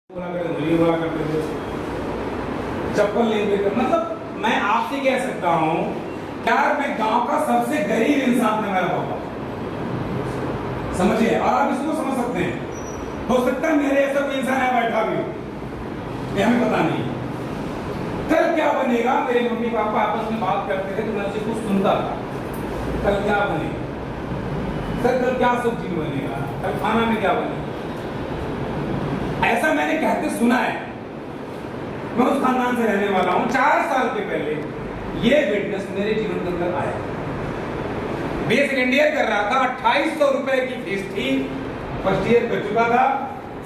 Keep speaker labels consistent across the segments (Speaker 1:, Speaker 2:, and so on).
Speaker 1: चप्पल नहीं देकर मतलब मैं आपसे कह सकता हूँ यार मैं गांव का सबसे गरीब इंसान था मेरा पापा, समझिए। और आप इसको समझ सकते हैं, हो सकता है मेरे ऐसा कोई इंसान है बैठा भी हो, ये हमें पता नहीं। कल क्या बनेगा, मेरे मम्मी पापा आपस में बात करते थे तो मैं उसे कुछ सुनता था। कल क्या बनेगा सर, कल क्या सब्जी बनेगा, कल खाना में क्या बनेगा, ऐसा मैंने कहते सुना है। मैं उस खानदान से रहने वाला हूं। 4 साल के पहले ये विटनेस मेरे जीवन के अंदर आया। बीए सेकेंड ईयर कर रहा था, 2800 रुपए की फीस थी। फर्स्ट ईयर कर चुका था,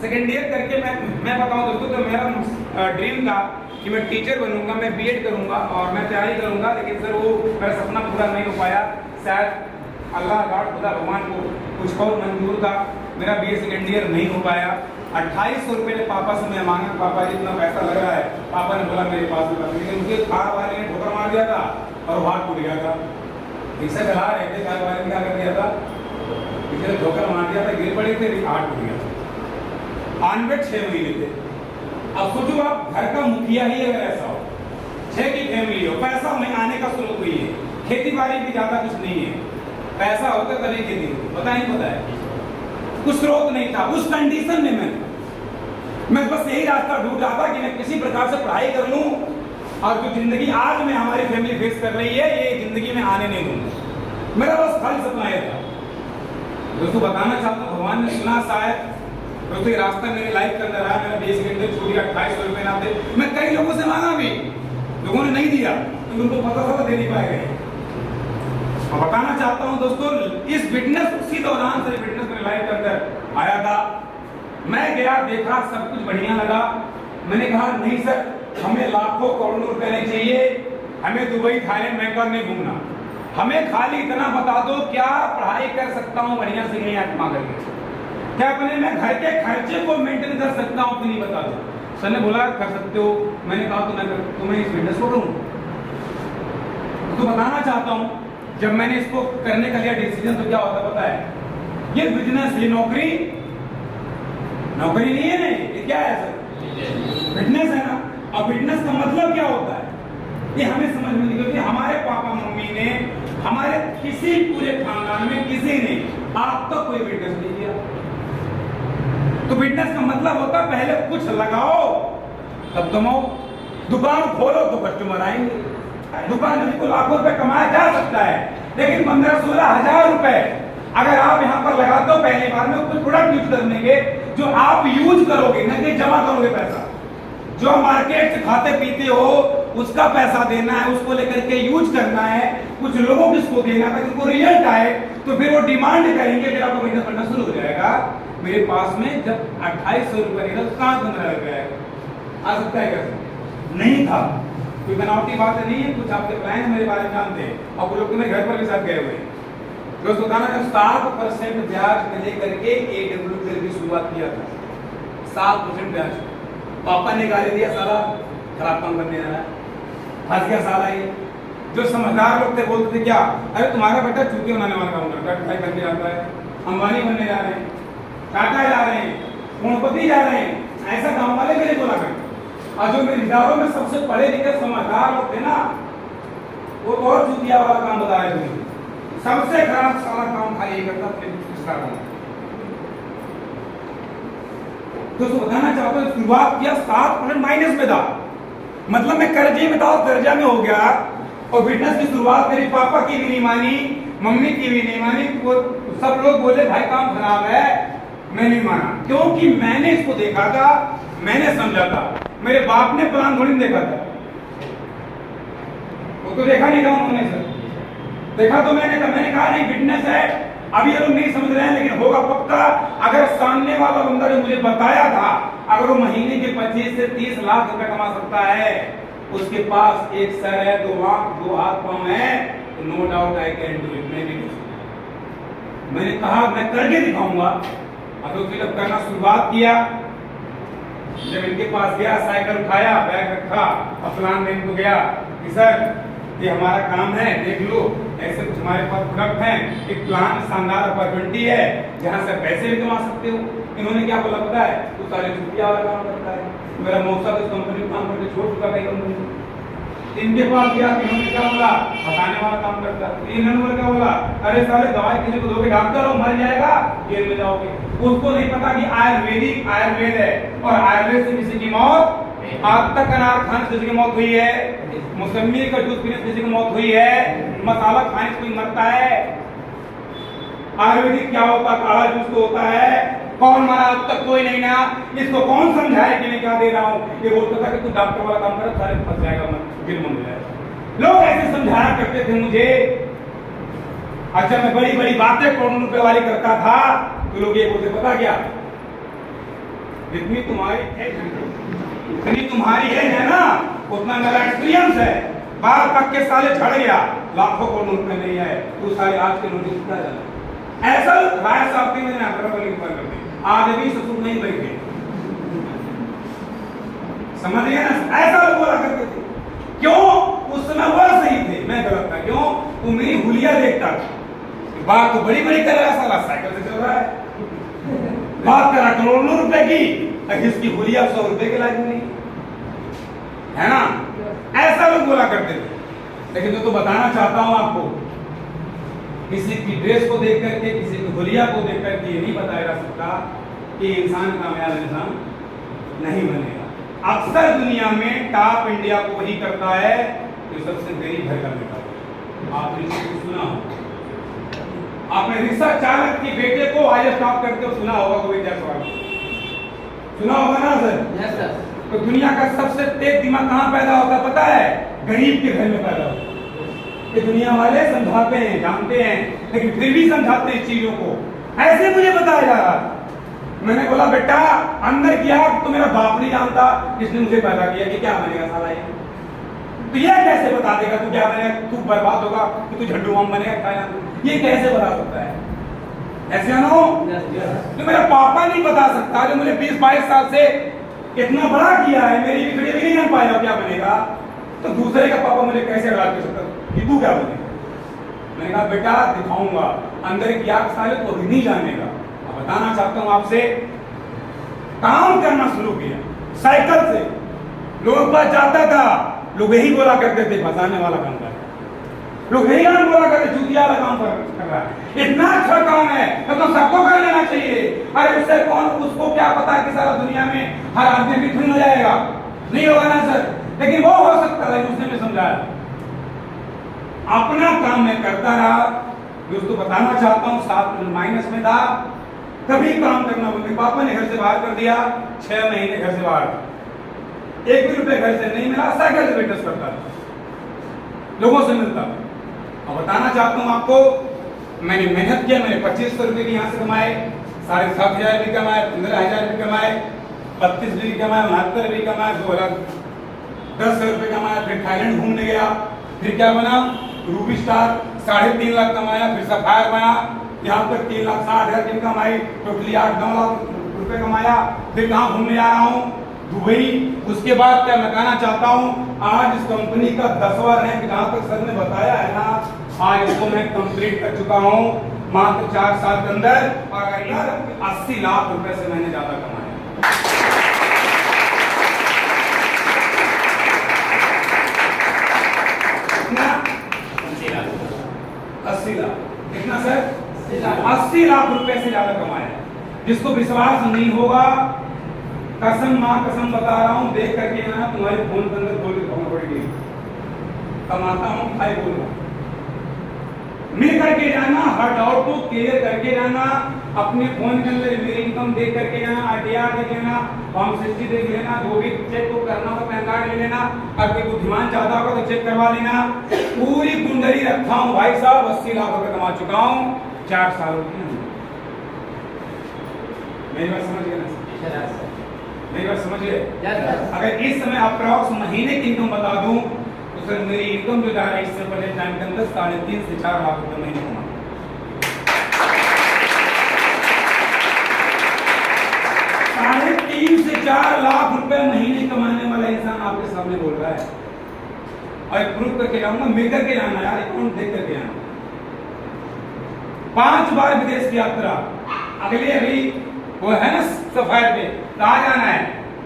Speaker 1: सेकेंड ईयर करके मैं बताऊं दोस्तों तो मेरा ड्रीम था कि मैं टीचर बनूंगा, मैं बीएड करूंगा और मैं तैयारी करूंगा, लेकिन सर वो मेरा सपना पूरा नहीं हो पाया। शायद अल्लाह गॉड खुदा भगवान को कुछ और मंजूर था, मेरा बीए सेकेंड ईयर नहीं हो पाया। 2800 रुपये पापा से मैं मांगा, पापा जी इतना पैसा लग रहा है। पापा ने बोला मेरे पास में, लेकिन उनके कार वाले ने ठोकर मार दिया था और वो हाथ टूट गया था। रिक्शा चला रहे थे, कार वाले ने क्या कर दिया था, किसी ने ठोकर मार दिया था, गिर पड़े थे, हाथ टूट गया था। ऑनवेट 6 महीने थे। अब सोचो आप घर का मुखिया ही अगर ऐसा हो, 6 की फैमिली हो, पैसा में आने का स्रोत कोई है, खेती बाड़ी भी ज्यादा कुछ नहीं है, पैसा होता तभी खेती होती, पता नहीं पता है, कुछ स्रोत नहीं था। उस कंडीशन में मैं बस यही रास्ता ढूंढ रहा था कि मैं किसी प्रकार से पढ़ाई कर लूं और जो जिंदगी आज में हमारी फैमिली फेस कर रही है ये जिंदगी में आने नहीं दूंगा। मेरा बस खाली सपना ये था। दोस्तों बताना चाहता हूँ, भगवान ने सुना शायद दोस्तों ये रास्ता मेरे लाइफ के अंदर आया। मेरा बीए के अंदर छूट गया, 2800 रुपये ना थे। मैं कई लोगों से मांगा भी, लोगों ने नहीं दिया क्योंकि उनको पता था दे नहीं पाएंगे। बताना चाहता हूं दोस्तों, इस विटनेस उसी दौरान से विटनेस मेरे लाइफ के अंदर आया था। मैं गया, देखा, सब कुछ बढ़िया लगा। मैंने कहा नहीं सर, हमें लाखों करोड़ों रुपए नहीं चाहिए, हमें दुबई थाईलैंड बैंकॉक नहीं घूमना, हमें खाली इतना बता दो क्या पढ़ाई कर सकता हूँ बढ़िया से नहीं आत्मा करके, क्या अपने मैं घर के खर्चे को मेंटेन कर सकता हूँ कि नहीं बता दो। सर ने बोला कर सकते हो। मैंने कहा तो मैं इस विटनेस को करूँ। तो बताना चाहता हूँ जब मैंने इसको करने का लिया डिसीजन तो क्या होता पता है, ये बिजनेस, ये नौकरी नहीं है, नहीं ये क्या है सर, फिटनेस है ना। और फिटनेस का मतलब क्या होता है ये हमें समझ में नहीं, क्योंकि हमारे पापा मम्मी ने, हमारे किसी पूरे खानदान में किसी ने आज तक कोई फिटनेस नहीं किया। तो फिटनेस का मतलब होता पहले कुछ लगाओ तब कमाओ, दुकान खोलो तो कस्टमर आएंगे। दुकान में को लाखों रुपए कमाया जा सकता है, लेकिन 15-16 हजार रुपए अगर आप यहाँ पर लगाते हो पहली बार में कुछ प्रोडक्ट यूज करने के जो आप यूज करोगे, न कि जमा करोगे पैसा, जो मार्केट से खाते पीते हो उसका पैसा देना है, उसको लेकर के यूज करना है, कुछ लोगों को इसको देना है, उनको रिजल्ट आए तो फिर वो डिमांड करेंगे, फिर आपका बिजनेस बनना शुरू हो जाएगा। मेरे पास में जब 2800 रुपए निकल कहाँ 15 रुपए आ सकता है, कैसे नहीं था। कोई बनावटी बात नहीं है, कुछ आपके क्लाइंट मेरे बारे में जानते हैं और लोग मेरे घर पर भी साथ गए हुए हैं। दोस्तों बताना, जब 7% ब्याज में लेकर के AWL की शुरुआत किया था, 7% ब्याज, पापा ने गाली दिया साला खराब काम करने जा रहा है, फंस गया साला ये। जो समझदार लोग थे बोलते थे क्या, अरे तुम्हारा बेटा चूके बनाने वाला काम करता है, करने जाता है, अंबानी बनने जा रहे हैं, टाटा जा रहे हैं, करोड़पति जा रहे हैं, ऐसा गाँव वाले मेरे बोला करते। और जो मेरे इदारों में सबसे पढ़े लिखे समझदार लोग थे ना, वो बहुत चूतिया वाला काम बता रहे थे। सबसे खराब सारा काम खाली ये करता अपने तो बताना चाहता हूँ, शुरुआत किया 7% माइनस में था, मतलब मैं कर्जे में था और कर्जा में हो गया। और फिटनेस की शुरुआत मेरे पापा की भी नहीं मानी, मम्मी की भी नहीं मानी, वो सब लोग बोले भाई काम खराब है, मैं नहीं माना क्योंकि मैंने इसको देखा था, मैंने समझा था। मेरे बाप ने प्लान थोड़ी देखा था, वो तो देखा नहीं था उन्होंने सर, देखा तो मैंने कहा नहीं फिटनेस है। अभी ये लोग नहीं समझ रहे हैं लेकिन होगा पक्का। अगर सामने वाला बंदा जो मुझे बताया था, अगर वो महीने के 25 से 30 लाख रुपए कमा सकता है, उसके पास एक सर है, 2 आंख, 2 हाथ पांव है, तो no doubt I can do it. मैं भी मैंने कहा मैं करके दिखाऊंगा। अब तो फिर करना शुरुआत किया। जब इनके पास गया, साइकिल उठाया, बैग रखा और प्लान देने को गया कि सर ये हमारा काम है, देख लो ऐसे कुछ हमारे पास प्रोडक्ट हैं, एक प्लान शानदार अपॉर्चुनिटी है जहाँ से पैसे भी कमा सकते हो। इन्होंने क्या बोला पता है, तू सारे छुट्टियां वाला काम करता है। मेरा मौसा तो कंपनी में काम करके छोड़ चुका कई कंपनी, इनके पास गया, इन्होंने क्या बोला, फंसाने वाला काम करता है। इन्होंने क्या बोला, अरे साले दवाई किसी को दोगे डॉक्टर हो मर जाएगा, जेल में जाओगे। उसको नहीं पता कि आयुर्वेद है और आयुर्वेद से किसी की मौत, आज तक अनार खाने से किसी की मौत हुई है, मौसमी का जूस पीने से किसी की मौत हुई है, मसाला खाने से कोई मरता है। आयुर्वेदिक क्या होता है, काला जूस तो होता है, कौन मरा अब तक कोई नहीं ना। इसको कौन समझाए कि मैं क्या दे रहा हूँ। ये बोलता था कि तू डॉक्टर वाला काम कर, सारे फंस जाएगा, गिर बन जाएगा। लोग ऐसे समझाया करते थे मुझे। अच्छा मैं बड़ी बड़ी बातें करोड़ों रुपए वाली करता था तो लोग ये बोलते पता क्या, जितनी तुम्हारी है ना उतना मेरा एक्सपीरियंस है। बाल पक के साले झड़ गया, लाखों करोड़ों रुपए नहीं है, तू सारे आज के नोटिस क्या जाना। ऐसा राय साहब की मैंने ऊपर कर दी, आज भी ससुर नहीं बैठे, समझ गए ना। ऐसा लोग बोला करते थे, क्यों उस समय वो सही थे, मैं गलत था। क्यों, वो मेरी हुलिया देखता था। बात तो बड़ी बड़ी कर रहा है, साला साइकिल से चल रहा है, बात कर रहा करोड़ों रुपए की, इसकी हुलिया 100 रुपए के लायक नहीं है ना। ऐसा लोग बोला करते थे। लेकिन तो बताना चाहता हूं आपको, किसी की ड्रेस को देख करके, किसी की हुलिया को देख करके ये नहीं बताया जा सकता कि इंसान कामयाब इंसान नहीं बनेगा। अक्सर दुनिया में टॉप इंडिया को वही करता है जो सबसे गरीब घर का बेटा। आपने सुना हो, आपने रिक्शा चालक के बेटे को आज स्टॉप करते हो सुना होगा, कोई सवाल सुना होगा ना सर।
Speaker 2: Yes sir.
Speaker 1: तो दुनिया का सबसे तेज दिमाग कहाँ पैदा होता है पता है, गरीब के घर में पैदा होता है। ये दुनिया वाले समझाते हैं, जानते हैं, लेकिन फिर भी समझाते हैं चीजों को। ऐसे मुझे बताया जा रहा, मैंने बोला बेटा अंदर की आग तो मेरा बाप नहीं जानता, जिसने मुझे पैदा किया कि क्या बनेगा साला ये, तो ये कैसे बता देगा तू क्या बनेगा, तू बर्बाद होगा कि तू झंडू बम बनेगा, खाया ये कैसे बता सकता है। ऐसे ना हो, तो मेरा पापा नहीं बता सकता जो मुझे 20-22 साल से इतना बड़ा किया है, मेरी भी भी नहीं जान पाया क्या बनेगा, तो दूसरे का पापा मुझे कैसे अड़ा कर सकता कि तू क्या बनेगा। मैंने कहा बेटा दिखाऊंगा, अंदर की आग साले तो अभी नहीं जानेगा। अब बताना चाहता हूं आपसे, काम करना शुरू किया साइकिल से, लोगों के पास जाता था, लोग यही बोला करते थे फंसाने वाला काम कर, लोग यही काम बोला करते चूतिया वाला काम कर रहा है। इतना अच्छा काम है तो सबको कर लेना चाहिए। अरे उससे कौन, उसको क्या पता कि सारा दुनिया में हर आदमी भी खुल हो जाएगा, नहीं होगा ना सर, लेकिन वो हो सकता है। उसने भी समझाया, अपना काम मैं करता रहा। दोस्तों बताना चाहता हूँ, 7 माइनस में था, कभी काम करना बंद। पापा ने घर से बाहर कर दिया, 6 महीने घर से बाहर, 1 भी रुपए घर से नहीं मिला, साइकिल से बिजनेस करता था, लोगों से मिलता। अब बताना चाहता हूँ आपको, मैंने मेहनत किया, मैंने 2500 रुपए की यहाँ से कमाए, 7,500 भी कमाए, 15,000 भी कमाए, 32 भी कमाए, 69 भी कमाए, 10 रुपए कमाया। फिर थाईलैंड घूमने गया, फिर क्या बना, रूबी स्टार, 3.5 लाख कमाया। फिर सफायर बना, यहाँ पर 3,60,000 दिन कमाई, टोटली 8-9 लाख रुपए कमाया। फिर कहाँ घूमने जा रहा हूँ, दुबई। उसके बाद क्या मैं कहना चाहता हूँ, आज इस कंपनी का 10वां रैंक जहाँ तक सर ने बताया है ना, आज इसको मैं कंप्लीट कर चुका हूँ मात्र 4 साल के अंदर, और यार 80 लाख रुपए से मैंने ज्यादा कमाया। कितना? 80 लाख। कितना सर? 80 लाख रुपए से ज्यादा कमाया। जिसको विश्वास नहीं होगा, कसम मां कसम बता रहा हूं, देख करके ना तुम्हारे फोन के अंदर खोल के फोन पड़ेगी, कमाता हूं भाई बोलना, मिल करके जाना, हर डाउट को क्लियर करके जाना, अपने फोन के अंदर मेरी इनकम देख करके जाना, आईटीआर देख लेना, फॉर्म 60 देख लेना, जो भी चेक को करना होगा पैन कार्ड ले लेना, अगर बुद्धिमान चाहता होगा तो चेक करवा लेना। पूरी कुंडली रखा हूं भाई साहब, 80 लाख रुपए कमा चुका हूं 4 सालों के अंदर। मेरी बात समझ गए ना? मेरी बात समझिए। अगर इस समय अप्रॉक्स महीने की इनकम बता दूं तो सर मेरी इनकम जो जा रहा है इससे पहले टाइम के अंदर 3.5 से 4 लाख रुपए महीने कमा, 3.5 से 4 लाख रुपए महीने कमाने वाला इंसान आपके सामने बोल रहा है। और प्रूफ करके जाऊंगा, मिल करके जाना यार, अकाउंट देख करके आना। 5 बार विदेश की यात्रा, अगली अभी वो है ना सफायर पे, कहाँ जाना है?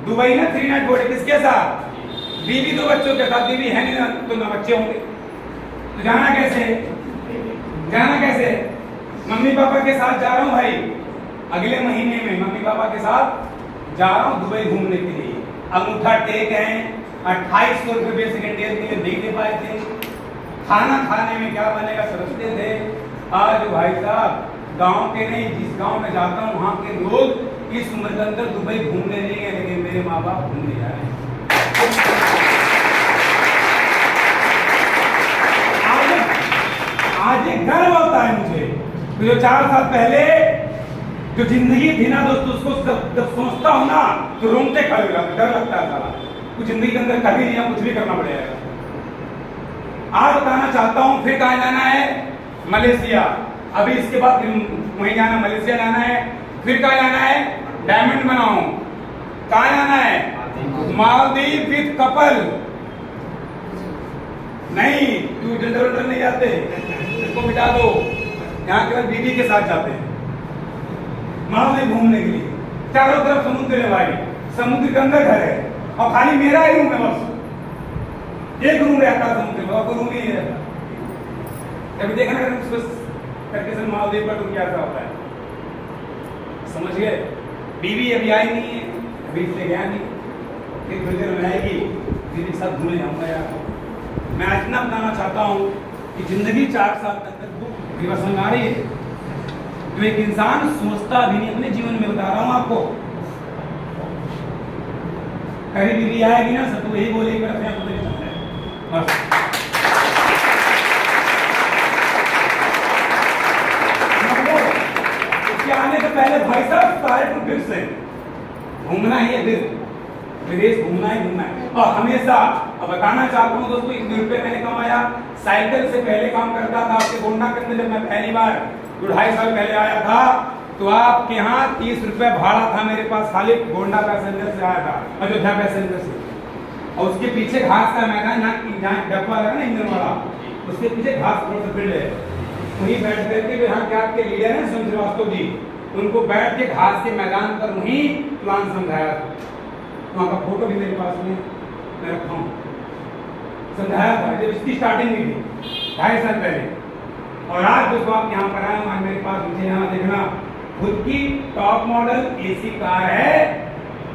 Speaker 1: दुबई में 3 नाइट बोर्ड, किसके साथ? बीवी 2 बच्चों के साथ। बीवी है नहीं ना, तो ना बच्चे होंगे, तो जाना कैसे? जाना कैसे? मम्मी पापा के साथ जा रहा हूँ भाई, अगले महीने में मम्मी पापा के साथ जा रहा हूँ दुबई घूमने के लिए। अंगूठा टेक है, 2800 रुपये बेसिक इंडियन के लिए नहीं दे पाए थे। खाना खाने में क्या बनेगा सोचते थे। आज भाई साहब गांव के नहीं, जिस गांव में जाता हूँ वहां के लोग इस उम्र के अंदर दुबई घूमने नहीं गए, लेकिन मेरे माँ बाप घूमने जा रहे हैं। आज एक गर्व होता है मुझे, तो जो 4 साल पहले जो जिंदगी थी ना दोस्तों, उसको जब सोचता हूं ना तो रोंगटे खड़े हो जाते, डर लगता है साला कुछ जिंदगी के अंदर कभी नहीं, कुछ भी करना पड़ेगा। आज बताना चाहता हूं फिर कहाँ जाना है? मलेशिया। अभी इसके बाद वहीं जाना, मलेशिया जाना है। फिर कहाँ जाना है? डायमंड बनाऊं। कहाँ जाना है? Maldives with couple. नहीं, तू जनरल नहीं जाते, इसको मिटा दो, यहाँ केवल बीवी के साथ जाते हैं मालदीव घूमने के लिए। चारों तरफ समुद्र है भाई, समुद्र के अंदर घर है और खाली मेरा ही रूम है, बस एक रूम रहता है समुद्र में, और कोई रूम ही नहीं रहता। कभी देखना करके सर मालदीव का टूर कैसा होता है, समझ गए? बीवी अभी आई नहीं है, अभी इसलिए गया नहीं, फिर थोड़ी देर में आएगी, बीवी के साथ घूमने जाऊंगा यार। मैं आज इतना बताना चाहता हूँ कि जिंदगी 4 साल तक दिवस आ रही है, जो एक इंसान सोचता भी नहीं अपने जीवन में। बता रहा हूँ आपको, कभी बीवी आएगी ना सब तो यही बोलेगी अपने आप को बस। आने से पहले भाई साहब सारे फिर से घूमना ही है, फिर विदेश घूमना ही घूमना है। और हमेशा अब बताना चाहता हूँ दोस्तों, इतने रुपये मैंने कमाया। साइकिल से पहले काम करता था आपके गोंडा के अंदर, जब मैं पहली बार 2-2.5 साल पहले आया था, तो आपके यहाँ 30 रुपये भाड़ा था मेरे पास, खाली गोंडा पैसेंजर से आया था, अयोध्या पैसेंजर से। और उसके पीछे घास का मैदान, जहाँ डब्बा लगा ना इंजन वाला, उसके पीछे घास थोड़ा सा फील्ड है, वहीं बैठ करके यहाँ के आपके लीडर हैं सुनील श्रीवास्तव जी, उनको बैठ के घास के मैदान पर वहीं प्लान समझाया था। वहाँ का फोटो भी मेरे पास में मैं रखा हूँ, समझाया था जब इसकी स्टार्टिंग हुई थी 2.5 साल पहले। और आज दोस्तों आप यहाँ पर आए, आज मेरे पास मुझे यहाँ देखना खुद की टॉप मॉडल एसी कार है।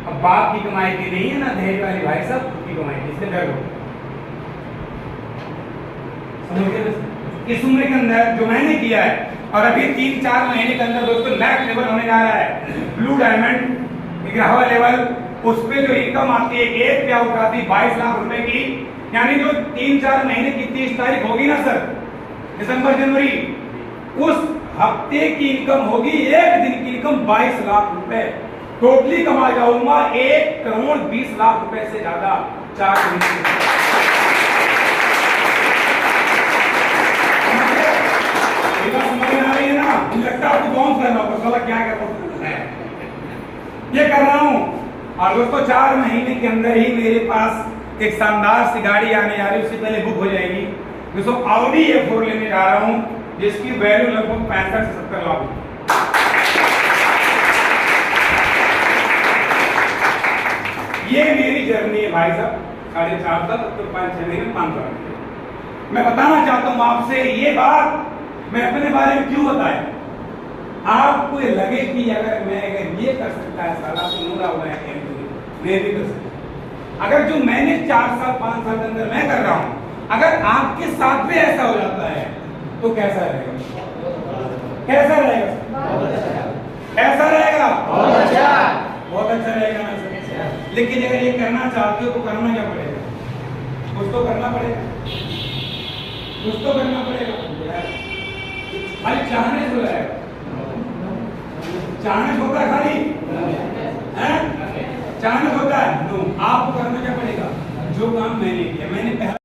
Speaker 1: अब बाप की कमाई की नहीं है ना दहेज वाली, भाई साहब खुद की कमाई की, इससे डर हो। इस उम्र के अंदर जो मैंने किया है, और अभी 3-4 महीने के अंदर दोस्तों नेक्स्ट लेवल होने जा रहा है, ब्लू डायमंड 11वां लेवल। उस पे जो इनकम आती है, एक पे आउट आती है 22 लाख रुपए की, यानी जो 3-4 महीने की 30 तारीख होगी ना सर, दिसंबर जनवरी, उस हफ्ते की इनकम होगी, एक दिन की इनकम 22 लाख रुपए टोटली कमा जाऊंगा, 1 करोड़ 20 लाख रुपए से ज्यादा 4 महीने। समझ में आ रही है ना? लगता है आपको बाउंस करना होगा, साला क्या कर रहा है, ये कर रहा हूं। और दोस्तों 4 महीने के अंदर ही मेरे पास एक शानदार सी गाड़ी आने जा रही है, उससे पहले बुक हो जाएगी दोस्तों। ऑडी A4 लेने जा रहा हूं, जिसकी वैल्यू लगभग 65 से 70 लाख। ये मेरी जर्नी है भाई साहब, 4.5 साल तो 5-6 महीने में 5 साल। मैं बताना चाहता हूं आपसे ये बात, मैं अपने बारे में क्यों बताया, आपको ये लगे कि अगर ये कर सकता है साला तो नूरा हुआ है, मैं भी कर सकता। अगर जो मैंने 4 साल 5 साल के अंदर मैं कर रहा हूं, अगर आपके साथ भी ऐसा हो जाता है तो कैसा रहेगा? कैसा रहेगा? कैसा रहेगा? बहुत अच्छा रहेगा ना सर। लेकिन अगर ये करना चाहते हो तो करना क्या पड़ेगा? कुछ तो करना पड़ेगा, कुछ तो करना पड़ेगा। खाली चाहने से रहेगा, चाहने होता है खाली है, चाहने होता है। आपको करना क्या पड़ेगा? जो काम मैंने किया, मैंने पहला